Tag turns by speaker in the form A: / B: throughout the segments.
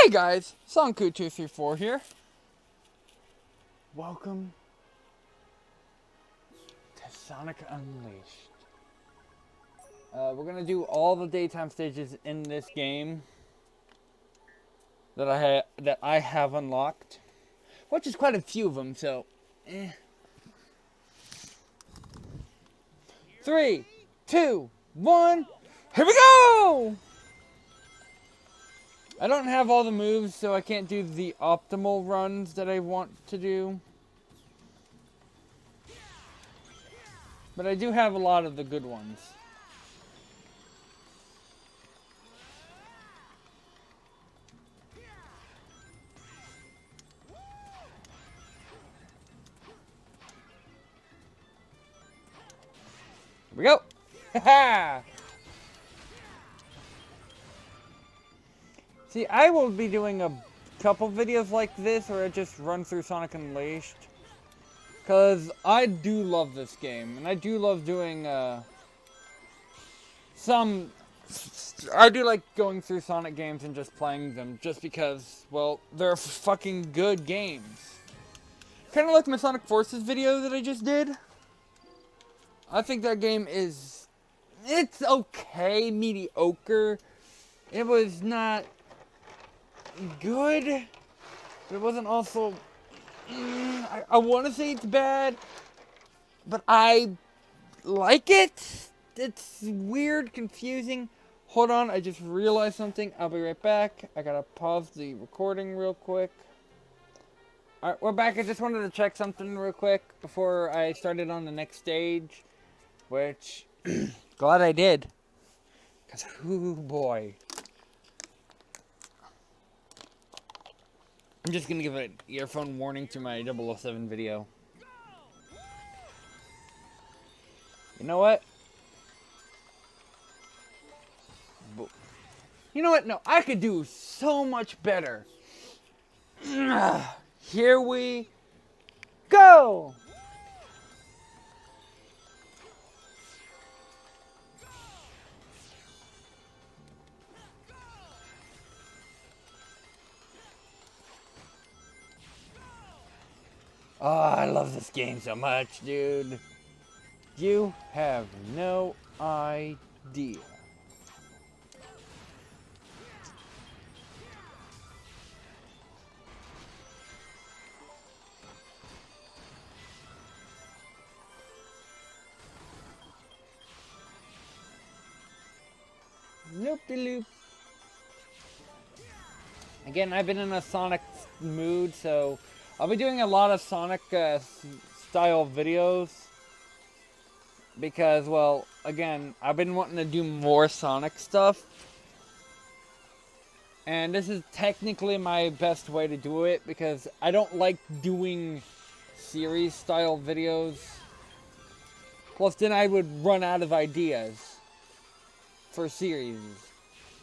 A: Hey guys, Sonku 234 here. Welcome to Sonic Unleashed. We're gonna do all the daytime stages in this game that I have unlocked, which is quite a few of them. So, 3, 2, 1, here we go! I don't have all the moves, so I can't do the optimal runs that I want to do. But I do have a lot of the good ones. Here we go! Ha! See, I will be doing a couple videos like this where I just run through Sonic Unleashed. Because I do love this game. And I do love doing I do like going through Sonic games and just playing them. Just because, well, they're fucking good games. Kind of like my Sonic Forces video that I just did. I think that game is... It's okay, mediocre. It was not good, but it wasn't also... I want to say it's bad, but I like it. It's weird, confusing. Hold on, I just realized something. I'll be right back. I gotta pause the recording real quick. Alright, we're back. I just wanted to check something real quick before I started on the next stage, which, glad I did. Because, oh boy. I'm just gonna give an earphone warning to my 007 video. You know what? You know what? No, I could do so much better. Here we go! Oh, I love this game so much, dude. You have no idea. Nope-de-loop. Again, I've been in a Sonic mood, so I'll be doing a lot of Sonic style videos. Because, well, again, I've been wanting to do more Sonic stuff. And this is technically my best way to do it, because I don't like doing series style videos. Plus, then I would run out of ideas for series.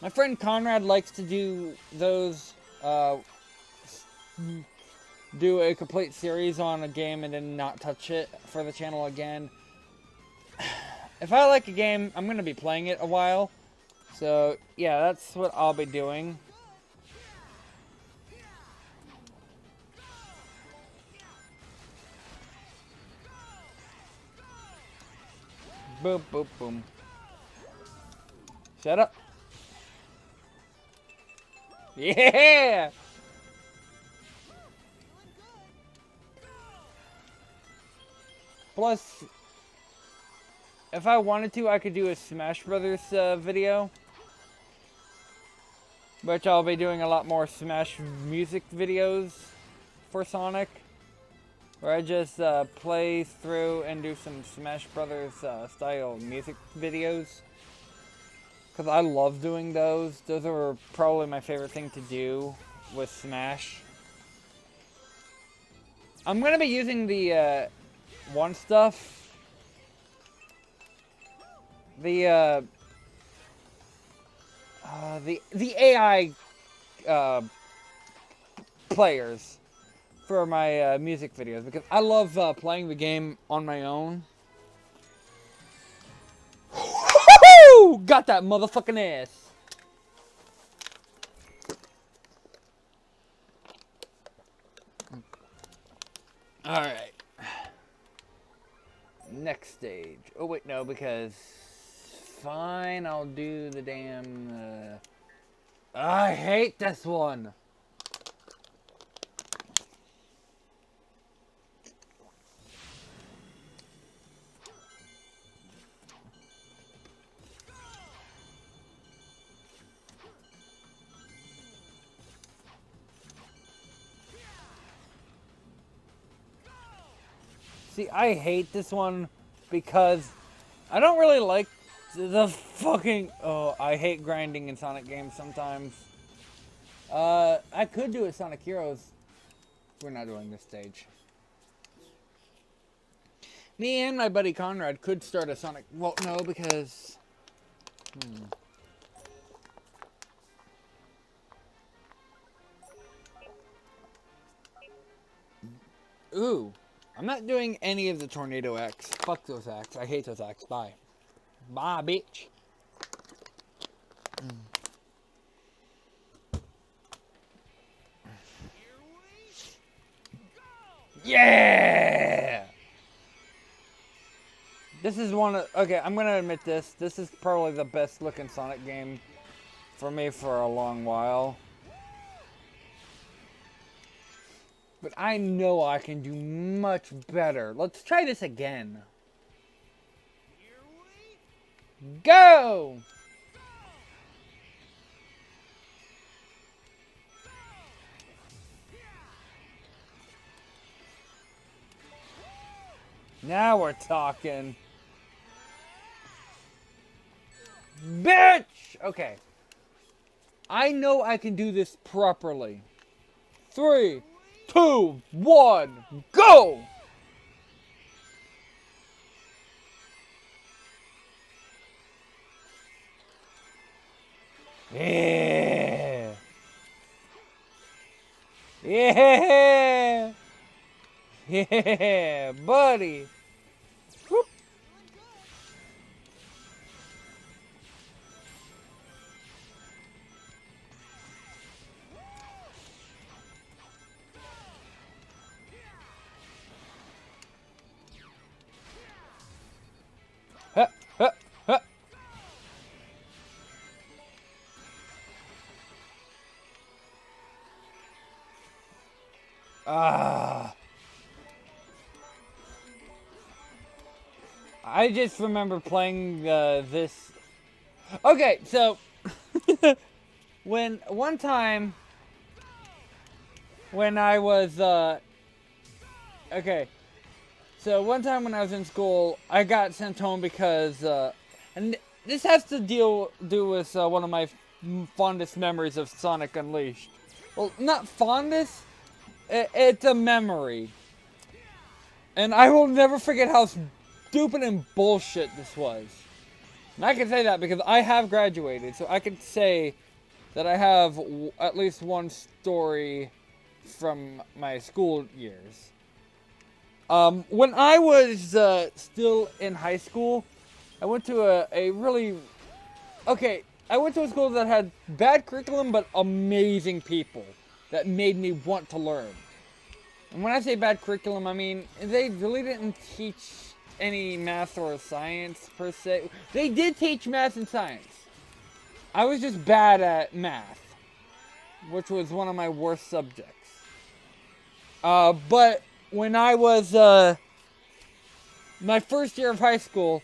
A: My friend Conrad likes to do those, do a complete series on a game and then not touch it for the channel again. If I like a game, I'm going to be playing it a while. So, yeah, that's what I'll be doing. Boom, boom, boom. Shut up. Yeah! Plus, if I wanted to, I could do a Smash Brothers video. Which I'll be doing a lot more Smash music videos for Sonic. Where I just play through and do some Smash Brothers style music videos. Because I love doing those. Those are probably my favorite thing to do with Smash. I'm going to be using the one stuff. The AI players for my music videos. Because I love playing the game on my own. Got that motherfucking ass. Alright. Next stage. Oh, wait, no, because... Fine, I'll do the damn... I hate this one! See, I hate this one because I don't really like the fucking... Oh, I hate grinding in Sonic games sometimes. I could do a Sonic Heroes. We're not doing this stage. Me and my buddy Conrad could start a Sonic... Well, no, because... Ooh. I'm not doing any of the Tornado acts. Fuck those acts. I hate those acts. Bye. Bye, bitch. Yeah! This is one of... Okay, I'm gonna admit this. This is probably the best looking Sonic game for me for a long while. But I know I can do much better. Let's try this again. Go! Now we're talking. Bitch! Okay. I know I can do this properly. 3, 2, 1, go! Yeah! Yeah! Yeah, buddy! Whoop. Huh, huh, huh. Ah. I just remember playing this. Okay, so when one time when I was okay, so one time when I was in school, I got sent home because and this has to do with one of my fondest memories of Sonic Unleashed. Well, not fondest, it's a memory, and I will never forget how stupid and bullshit this was. And I can say that because I have graduated, so I can say that I have at least one story from my school years. When I was still in high school, I went to a really... Okay, I went to a school that had bad curriculum, but amazing people that made me want to learn. And when I say bad curriculum, I mean, they really didn't teach any math or science, per se. They did teach math and science. I was just bad at math, which was one of my worst subjects. But when I was, my first year of high school,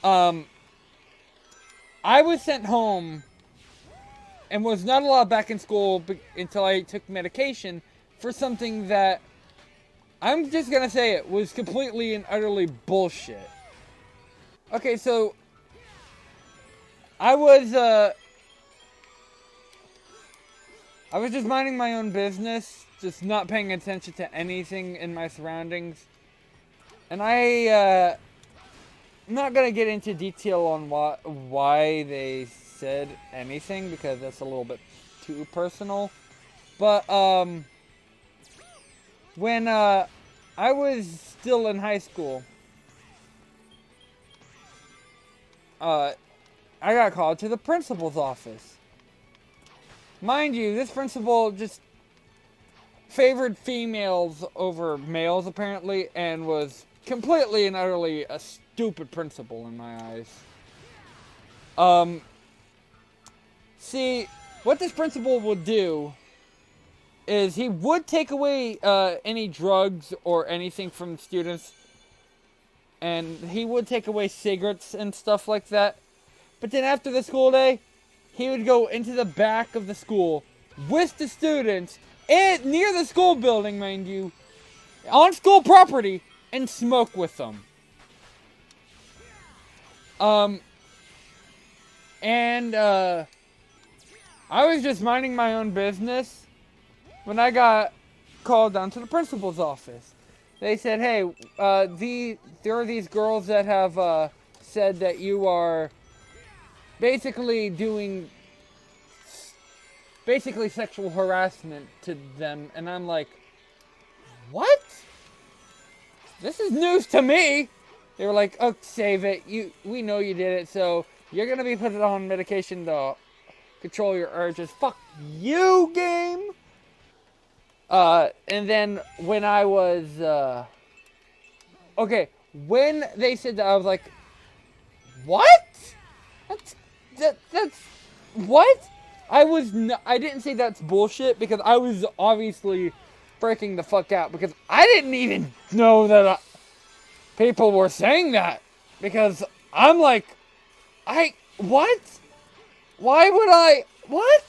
A: I was sent home and was not allowed back in school until I took medication for something that, I'm just gonna say it, was completely and utterly bullshit. Okay, so I was just minding my own business, just not paying attention to anything in my surroundings. And I'm not gonna get into detail on why they said anything, because that's a little bit too personal. But when I was still in high school, I got called to the principal's office. Mind you, this principal just favored females over males apparently, and was completely and utterly a stupid principal in my eyes. See, what this principal would do is he would take away any drugs or anything from students, and he would take away cigarettes and stuff like that. But then after the school day, he would go into the back of the school with the students, and near the school building, mind you, on school property, and smoke with them. I was just minding my own business when I got called down to the principal's office. They said, hey, there are these girls that have said that you are basically doing sexual harassment to them. And I'm like, what? This is news to me. They were like, oh, save it. We know you did it, so you're going to be put on medication to control your urges. Fuck you, game. And then when I was, okay, when they said that, I was like, what? That's, what? I didn't say that's bullshit, because I was obviously freaking the fuck out, because I didn't even know that people were saying that, because I'm like, what? Why would I, what?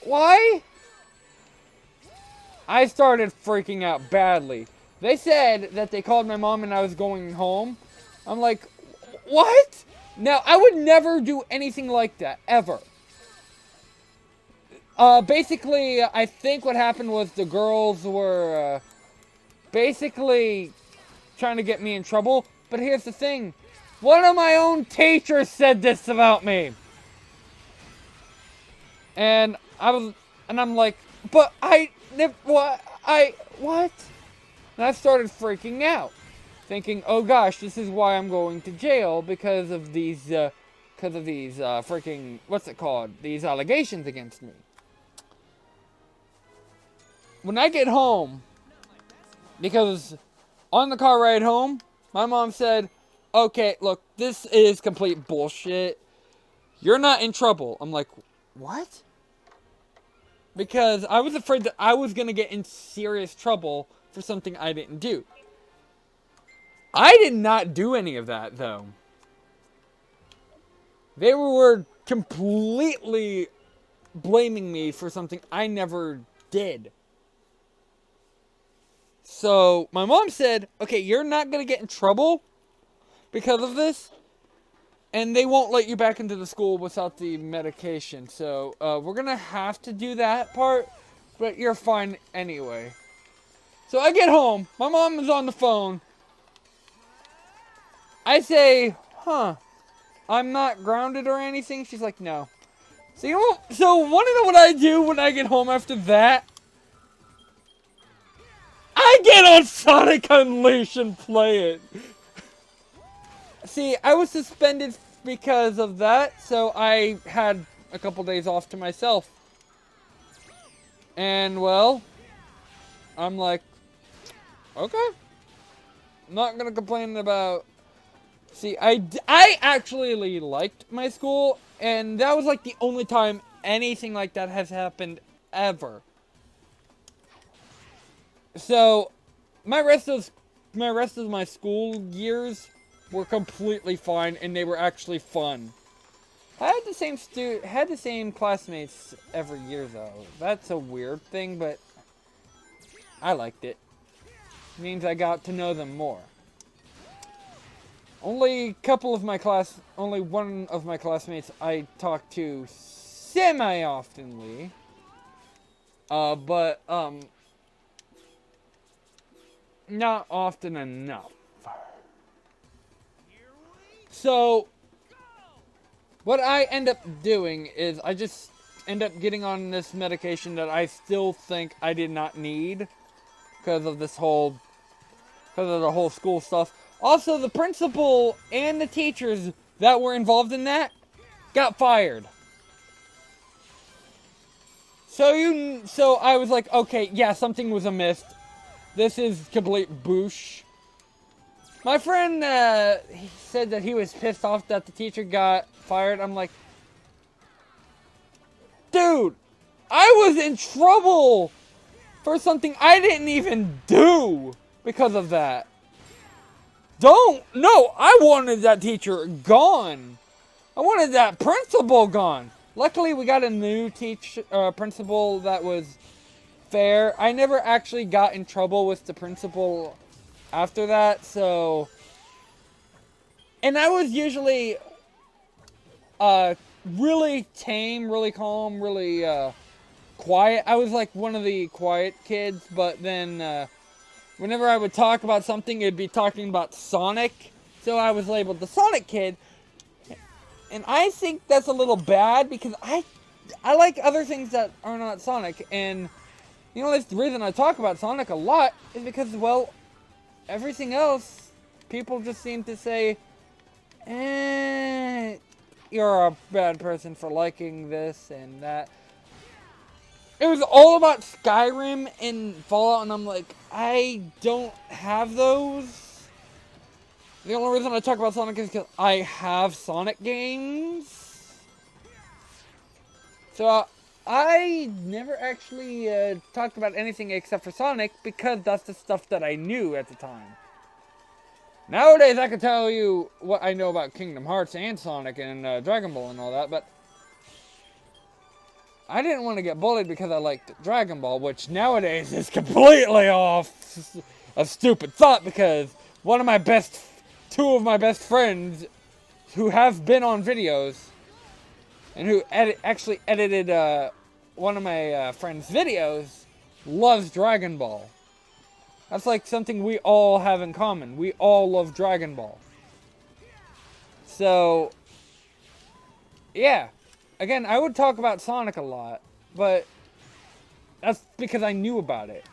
A: Why? I started freaking out badly. They said that they called my mom and I was going home. I'm like, what? Now, I would never do anything like that, ever. Basically, I think what happened was the girls were, basically trying to get me in trouble. But here's the thing. One of my own teachers said this about me. And I'm like, but what? And I started freaking out, thinking, oh gosh, this is why I'm going to jail, because of these freaking, what's it called? These allegations against me. When I get home, because on the car ride home, my mom said, okay, look, this is complete bullshit. You're not in trouble. I'm like, what? Because I was afraid that I was going to get in serious trouble for something I didn't do. I did not do any of that, though. They were completely blaming me for something I never did. So, my mom said, okay, you're not going to get in trouble because of this, and they won't let you back into the school without the medication. So, we're going to have to do that part, but you're fine anyway. So, I get home. My mom is on the phone. I say, I'm not grounded or anything? She's like, no. So, want to know what I do when I get home after that? I get on Sonic Unleashed and play it. See, I was suspended because of that, so I had a couple days off to myself. And, well, I'm like, okay. I'm not gonna complain about... See, I actually liked my school, and that was like the only time anything like that has happened ever. So, my rest of my school years were completely fine, and they were actually fun. I had the same classmates every year, though. That's a weird thing, but I liked it. It means I got to know them more. Only one of my classmates I talk to semi-oftenly. But not often enough. So, what I end up doing is I just end up getting on this medication that I still think I did not need because of the whole school stuff. Also, the principal and the teachers that were involved in that got fired. So I was like, okay, yeah, something was amiss. This is complete boosh. My friend, he said that he was pissed off that the teacher got fired. I'm like, dude, I was in trouble for something I didn't even do because of that. No, I wanted that teacher gone. I wanted that principal gone. Luckily, we got a new principal that was fair. I never actually got in trouble with the principal after that, so... And I was usually really tame, really calm, really quiet. I was like one of the quiet kids, but then whenever I would talk about something, it'd be talking about Sonic. So I was labeled the Sonic kid. And I think that's a little bad because I like other things that are not Sonic. And, you know, that's the reason I talk about Sonic a lot is because, well, everything else, people just seem to say, you're a bad person for liking this and that. It was all about Skyrim and Fallout, and I'm like, I don't have those. The only reason I talk about Sonic is because I have Sonic games. So I never actually talked about anything except for Sonic because that's the stuff that I knew at the time. Nowadays I can tell you what I know about Kingdom Hearts and Sonic and Dragon Ball and all that, but I didn't want to get bullied because I liked Dragon Ball, which nowadays is completely off a stupid thought because two of my best friends who have been on videos and who actually edited one of my friends' videos loves Dragon Ball. That's like something we all have in common. We all love Dragon Ball. So, yeah. Again, I would talk about Sonic a lot, but that's because I knew about it.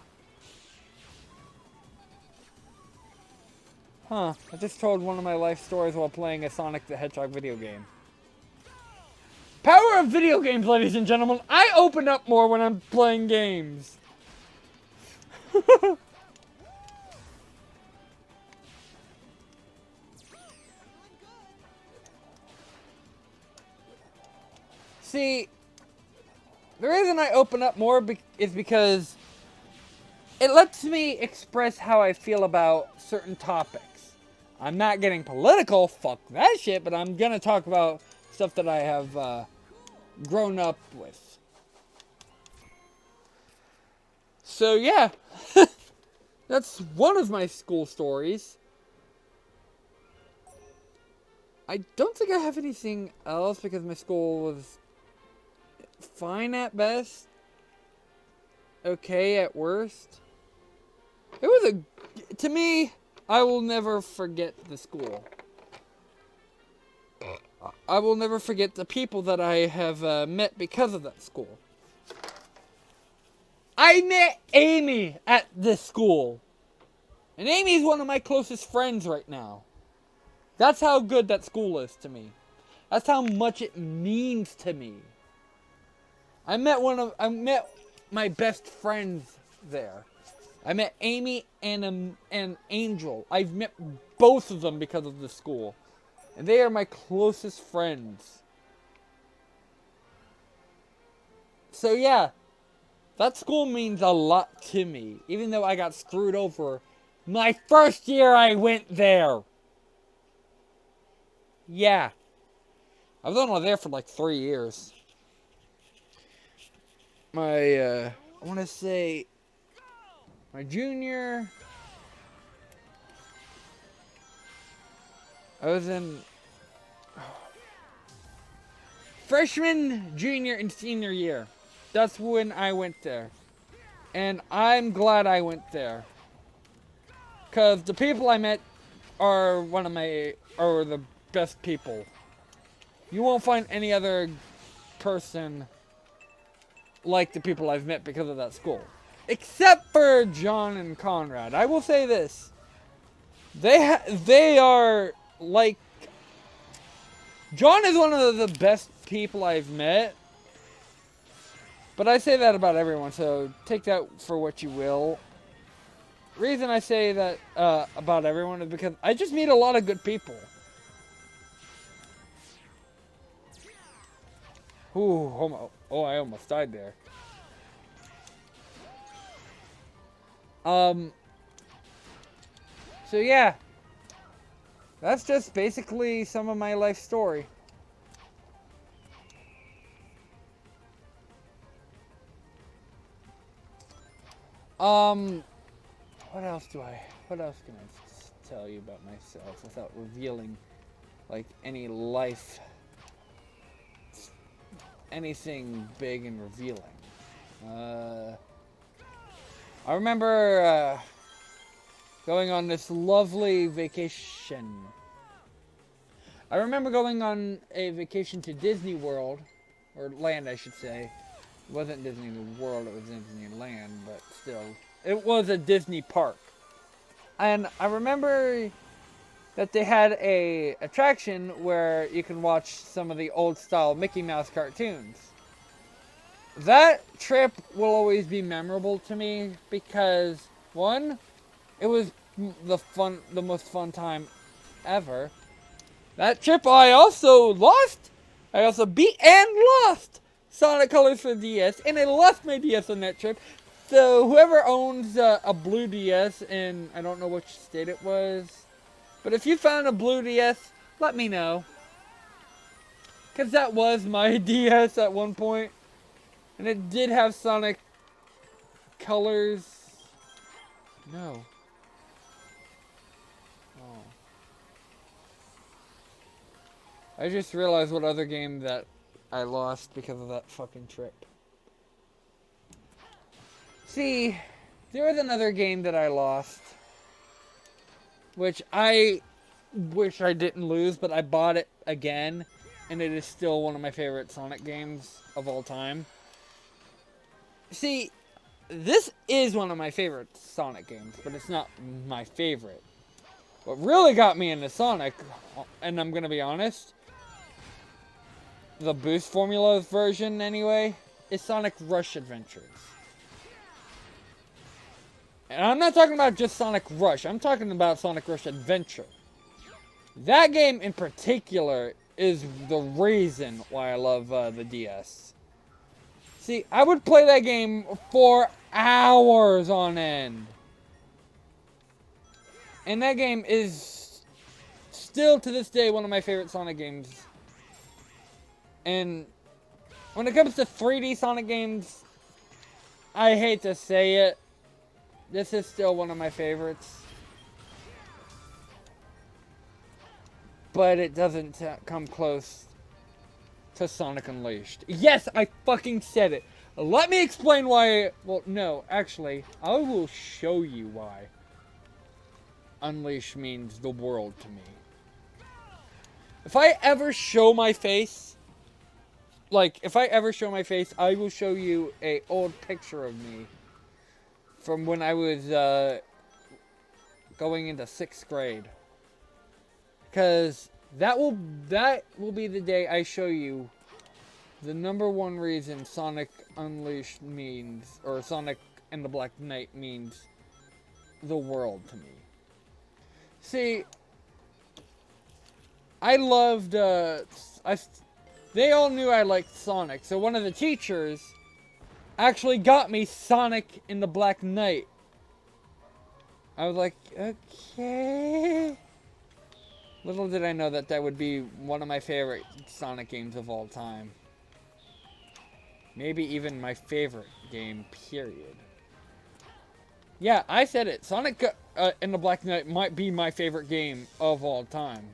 A: Huh, I just told one of my life stories while playing a Sonic the Hedgehog video game. Power of video games, ladies and gentlemen. I open up more when I'm playing games. See, the reason I open up more is because it lets me express how I feel about certain topics. I'm not getting political, fuck that shit, but I'm gonna talk about stuff that I have grown up with. So yeah, that's one of my school stories. I don't think I have anything else because my school was fine at best, okay at worst. It was to me, I will never forget the school. I will never forget the people that I have met because of that school. I met Amy at this school. And Amy is one of my closest friends right now. That's how good that school is to me. That's how much it means to me. I met my best friends there. I met Amy and Angel. I've met both of them because of the school. And they are my closest friends. So yeah, that school means a lot to me. Even though I got screwed over my first year I went there. Yeah. I was only there for like 3 years. I want to say, my junior, I was in freshman, junior, and senior year. That's when I went there. And I'm glad I went there. Because the people I met are the best people. You won't find any other person like the people I've met because of that school. Except for John and Conrad. I will say this. They are like... John is one of the best people I've met. But I say that about everyone, so take that for what you will. Reason I say that about everyone is because I just meet a lot of good people. Ooh, I almost died there. So yeah, that's just basically some of my life story. What else can I tell you about myself without revealing, like, any life, anything big and revealing? I remember, going on this lovely vacation. I remember going on a vacation to Disney World, or Land, I should say. It wasn't Disney World, it was Disneyland, but still. It was a Disney park. And I remember that they had a attraction where you can watch some of the old style Mickey Mouse cartoons. That trip will always be memorable to me because, one, it was the most fun time ever. That trip I also lost. I also beat and lost Sonic Colors for DS, and I lost my DS on that trip. So whoever owns a blue DS, and I don't know which state it was, but if you found a blue DS, let me know. Because that was my DS at one point, and it did have Sonic Colors. No. Oh. I just realized what other game that I lost because of that fucking trip. See, there was another game that I lost, which I wish I didn't lose, but I bought it again, and it is still one of my favorite Sonic games of all time. See, this is one of my favorite Sonic games, but it's not my favorite. What really got me into Sonic, and I'm gonna be honest, the Boost Formula version anyway, is Sonic Rush Adventures. And I'm not talking about just Sonic Rush, I'm talking about Sonic Rush Adventure. That game in particular is the reason why I love the DS. See, I would play that game for hours on end. And that game is still to this day one of my favorite Sonic games. And when it comes to 3D Sonic games, I hate to say it, this is still one of my favorites. But it doesn't come close to Sonic Unleashed. Yes, I fucking said it. Let me explain why. Well, no, actually, I will show you why Unleashed means the world to me. If I ever show my face, I will show you a old picture of me from when I was going into 6th grade. Because that will be the day I show you the number one reason Sonic Unleashed means, or Sonic and the Black Knight means the world to me. See, I loved, they all knew I liked Sonic, so one of the teachers actually got me Sonic and the Black Knight. I was like, okay. Little did I know that that would be one of my favorite Sonic games of all time. Maybe even my favorite game, period. Yeah, I said it. Sonic and the Black Knight might be my favorite game of all time.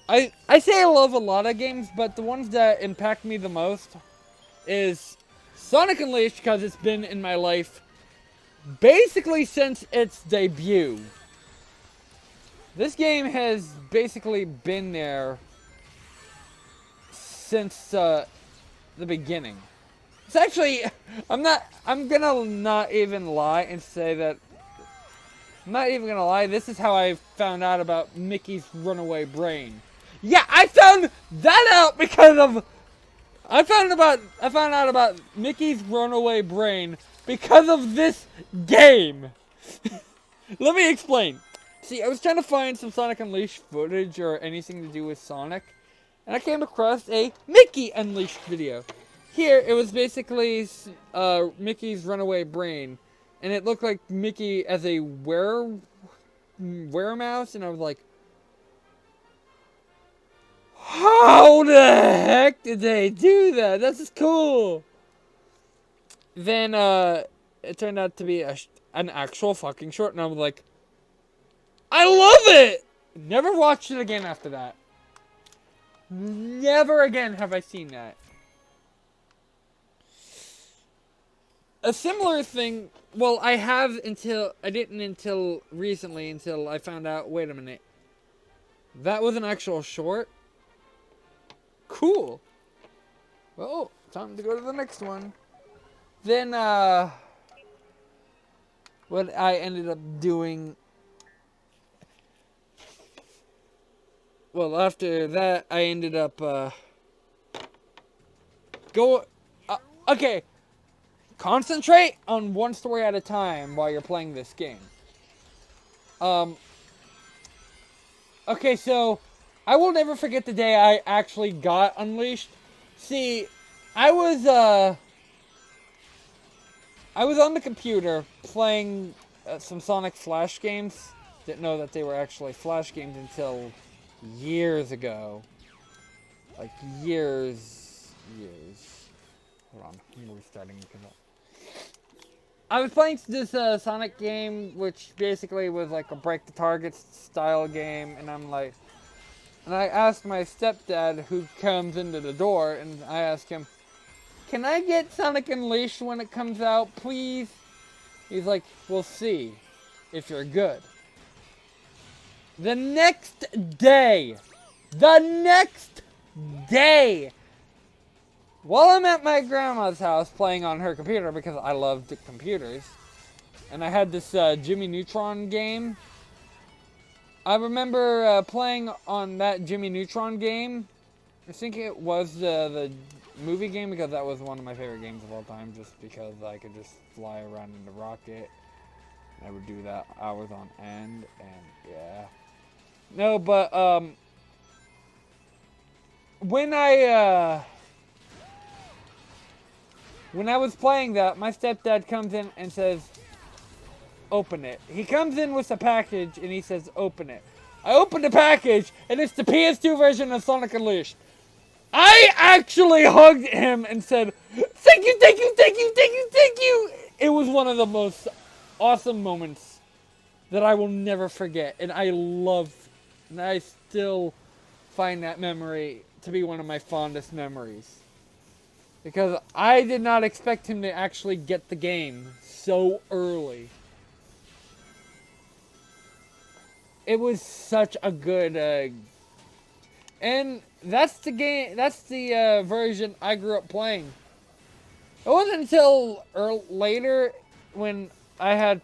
A: I say I love a lot of games, but the ones that impact me the most is Sonic Unleashed, because it's been in my life basically since its debut. This game has basically been there since the beginning. It's actually, I'm gonna not even lie and say that, I'm not even gonna lie, this is how I found out about Mickey's runaway brain. Yeah, I found that out because of... I found out about Mickey's Runaway Brain because of this game. Let me explain. See, I was trying to find some Sonic Unleashed footage or anything to do with Sonic, and I came across a Mickey Unleashed video. Here, it was basically Mickey's Runaway Brain, and it looked like Mickey as a weremouse, and I was like, how the heck did they do that? This is cool. Then it turned out to be an actual fucking short, and I was like, I love it! Never watched it again after that. Never again have I seen that. A similar thing, well, I didn't until recently, until I found out, wait a minute. That was an actual short? Cool. Well, time to go to the next one. Then, what I ended up doing... Well, after that, I ended up, okay. Concentrate on one story at a time while you're playing this game. Okay, so, I will never forget the day I actually got Unleashed. See, I was on the computer playing some Sonic Flash games. Didn't know that they were actually Flash games until years ago. Like, years. Hold on, I'm restarting because I was playing this Sonic game, which basically was like a break the targets style game, and I asked my stepdad, who comes into the door, and I asked him, can I get Sonic Unleashed when it comes out, please? He's like, we'll see if you're good. The next day, while I'm at my grandma's house playing on her computer, because I love the computers, and I had this Jimmy Neutron game. I remember playing on that Jimmy Neutron game. I think it was the movie game, because that was one of my favorite games of all time, just because I could just fly around in the rocket. I would do that hours on end, and yeah. No, but when I was playing that, my stepdad comes in and says, open it. He comes in with a package and he says, open it. I open the package and it's the PS2 version of Sonic Unleashed. I actually hugged him and said, thank you, thank you, thank you, thank you, thank you. It was one of the most awesome moments that I will never forget. And I still find that memory to be one of my fondest memories. Because I did not expect him to actually get the game so early. It was such a good, and that's the game, that's the version I grew up playing. It wasn't until later, when I had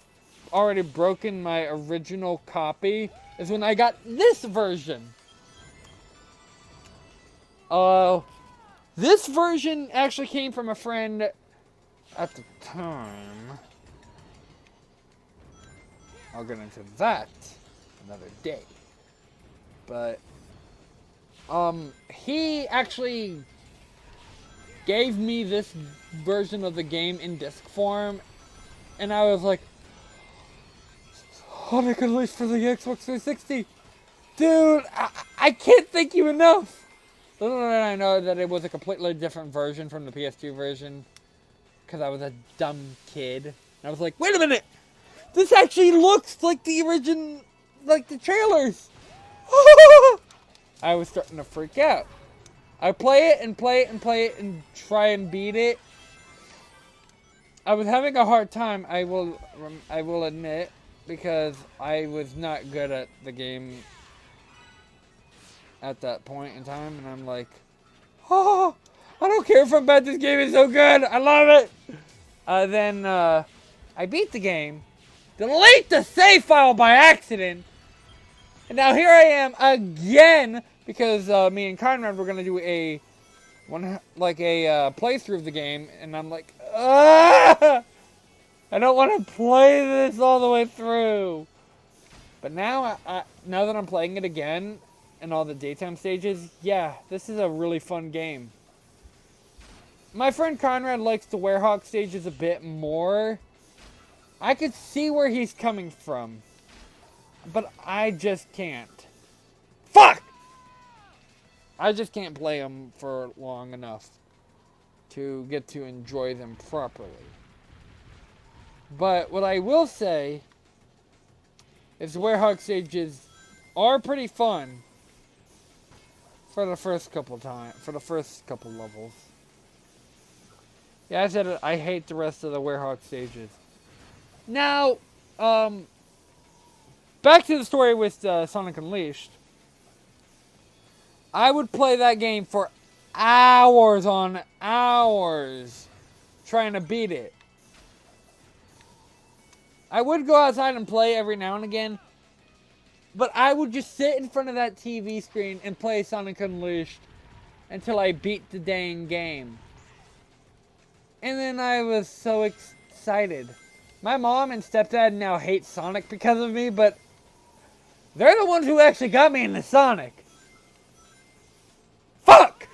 A: already broken my original copy, is when I got this version. This version actually came from a friend at the time. I'll get into that another day. But, he actually gave me this version of the game in disc form, and I was like, Sonic Unleashed for the Xbox 360! Dude, I can't thank you enough! Little did I know that it was a completely different version from the PS2 version, because I was a dumb kid. And I was like, wait a minute! This actually looks like the original, like the trailers! I was starting to freak out. I play it and play it and play it and try and beat it. I was having a hard time, I will admit, because I was not good at the game at that point in time, and I'm like, oh, I don't care if I'm bad, this game is so good, I love it! Then, I beat the game, delete the save file by accident, and now here I am again, because me and Conrad were gonna do a playthrough of the game, and I'm like, I don't want to play this all the way through. But now, now that I'm playing it again, and all the daytime stages, yeah, this is a really fun game. My friend Conrad likes the Werehog stages a bit more. I could see where he's coming from, but I just can't. Fuck! I just can't play them for long enough to get to enjoy them properly. But what I will say is the Werehog stages are pretty fun for the first couple levels. Yeah, I said it, I hate the rest of the Werehog stages. Now, back to the story with Sonic Unleashed. I would play that game for hours on hours trying to beat it. I would go outside and play every now and again, but I would just sit in front of that TV screen and play Sonic Unleashed until I beat the dang game. And then I was so excited. My mom and stepdad now hate Sonic because of me, but they're the ones who actually got me into Sonic. Fuck!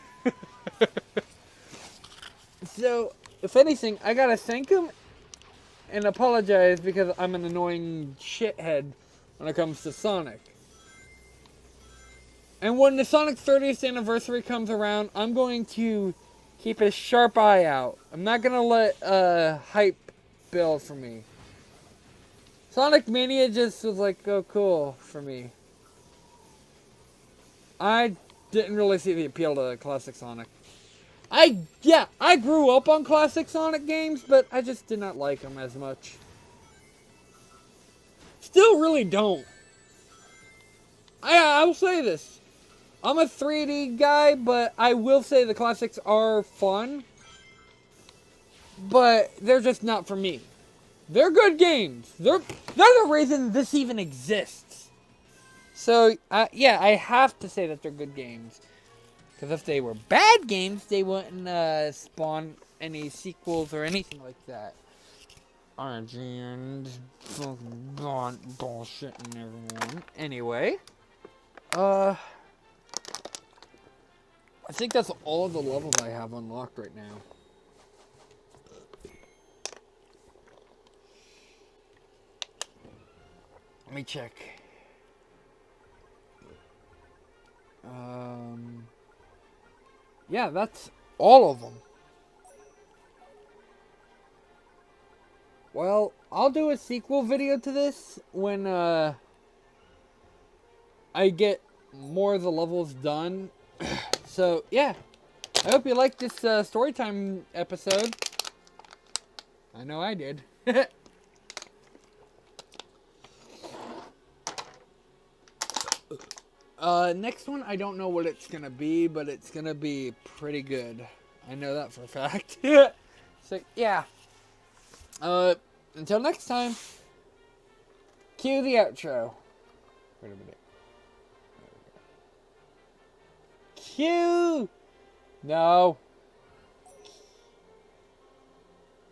A: So, if anything, I gotta thank him and apologize because I'm an annoying shithead when it comes to Sonic. And when the Sonic 30th anniversary comes around, I'm going to keep a sharp eye out. I'm not gonna let hype build for me. Sonic Mania just was like, oh cool for me. I didn't really see the appeal to classic Sonic. I grew up on classic Sonic games, but I just did not like them as much. Still really don't. I will say this. I'm a 3D guy, but I will say the classics are fun. But they're just not for me. They're good games. They're the reason this even exists. So, yeah, I have to say that they're good games. Because if they were bad games, they wouldn't spawn any sequels or anything like that. RNG and fucking bullshitting everyone. Anyway, I think that's all the levels I have unlocked right now. Let me check. Yeah, that's all of them. Well, I'll do a sequel video to this when I get more of the levels done. So, yeah. I hope you liked this storytime episode. I know I did. Next one, I don't know what it's gonna be, but it's gonna be pretty good. I know that for a fact. So, yeah. Until next time, cue the outro. Wait a minute. Cue! No.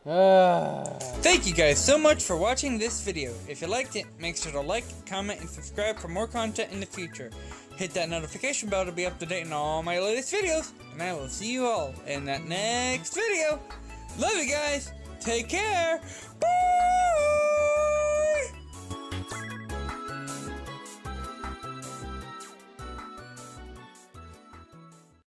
B: Thank you guys so much for watching this video. If you liked it, make sure to like, comment, and subscribe for more content in the future. Hit that notification bell to be up to date on all my latest videos, and I will see you all in that next video. Love you guys. Take care. Bye.